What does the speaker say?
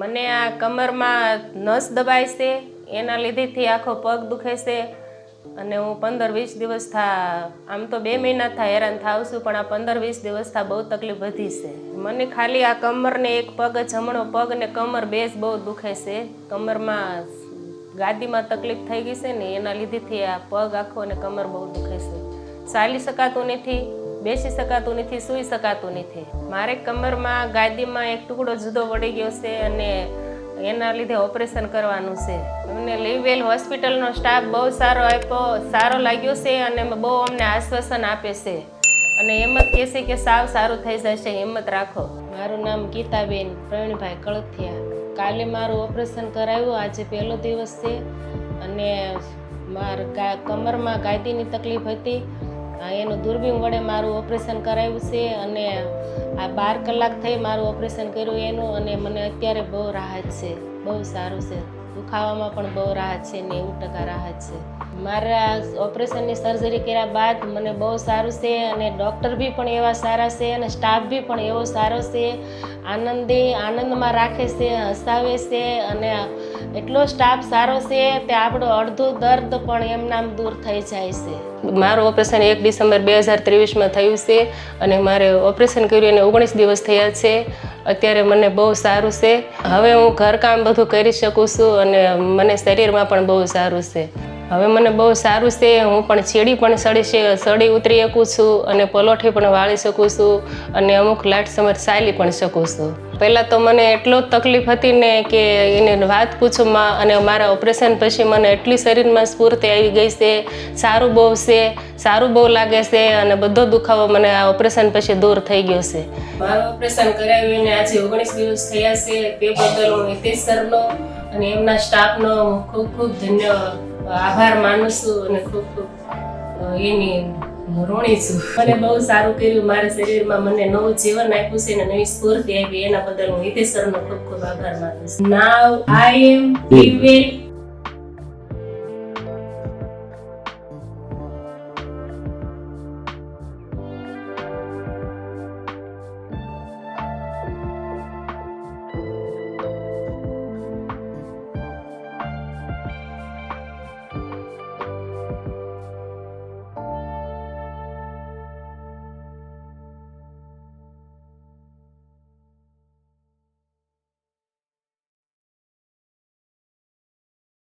મને આ કમરમાં નસ દબાય છે, એના લીધેથી આખો પગ દુખે છે અને હું 15-20 દિવસ આમ તો 2 મહિના હેરાન થાવ છું, પણ આ 15-20 દિવસ બહુ તકલીફ વધી છે. મને ખાલી આ કમરને એક પગ જમણો પગ ને કમર બે જ બહુ દુખે છે. કમરમાં ગાદીમાં તકલીફ થઈ ગઈ છે ને એના લીધેથી આ પગ આખો અને કમર બહુ દુખે છે. ચાલી શકાતું નથી, બેસી શકાતું નથી, સૂઈ શકાતું નથી. મારે કમરમાં ગાદીમાં એક ટુકડો જુદો પડી ગયો છે અને એના લીધે ઓપરેશન કરવાનું છે. અમને લીવવેલ હોસ્પિટલનો સ્ટાફ બહુ સારો લાગ્યો છે અને બહુ અમને આશ્વાસન આપે છે અને એમ જ કહે છે કે સાવ સારું થઈ જશે, હિંમત રાખો. મારું નામ ગીતાબેન પ્રવીણભાઈ કળથિયા. કાલે મારું ઓપરેશન કરાવ્યું, આજે પહેલો દિવસ છે અને મારા કમરમાં ગાદીની તકલીફ હતી. એનું દૂરબીન વડે મારું ઓપરેશન કરાવ્યું છે અને આ 12 કલાક થઈ મારું ઓપરેશન કર્યું એનું, અને મને અત્યારે બહુ રાહત છે, બહુ સારું છે. દુખાવામાં પણ બહુ રાહત છે, 90% રાહત છે. મારા ઓપરેશનની સર્જરી કર્યા બાદ મને બહુ સારું છે અને ડૉક્ટર બી પણ એવા સારા છે અને સ્ટાફ બી પણ એવો સારો છે. આનંદમાં રાખે છે, હસાવે છે અને એટલો સ્ટાફ સારો છે તે આપણો અડધું દર્દ પણ એમનામ દૂર થઈ જાય છે. મારું ઓપરેશન 1 ડિસેમ્બર 2023માં થયું છે અને મારે ઓપરેશન કર્યું એને 19 દિવસ થયા છે. અત્યારે મને બહુ સારું છે. હવે હું ઘરકામ બધું કરી શકું છું અને મને શરીરમાં પણ બહુ સારું છે. હવે મને બહુ સારું છે. હું પણ સીડી પણ ચડી ઉતરી શકું છું અને પલોઠી પણ વાળી શકું છું અને અમુક લાટ સમય ચાલી પણ શકું છું. પહેલાં તો મને એટલો તકલીફ હતી ને કે એને વાત પૂછું માં, અને મારા ઓપરેશન પછી મને એટલી શરીરમાં સ્ફૂર્તિ આવી ગઈ છે. સારું બહુ છે, સારું બહુ લાગે છે અને બધો દુખાવો મને આ ઓપરેશન પછી દૂર થઈ ગયો છે. મારું ઓપરેશન કરાવીને આજે 19 દિવસ થયા છે. તે બદલ હું હિતેશ સરનો અને એમના સ્ટાફનો ખૂબ ખૂબ આભાર માનું છું અને ખૂબ એની ઋણી છું. મને બહુ સારું કર્યું, મારા શરીરમાં મને નવું જીવન આપ્યું છે અને નવી સ્ફૂર્તિ આપી. એના બદલ હું હિતેશ સરનો ખૂબ ખૂબ આભાર માનું છું. Now I am living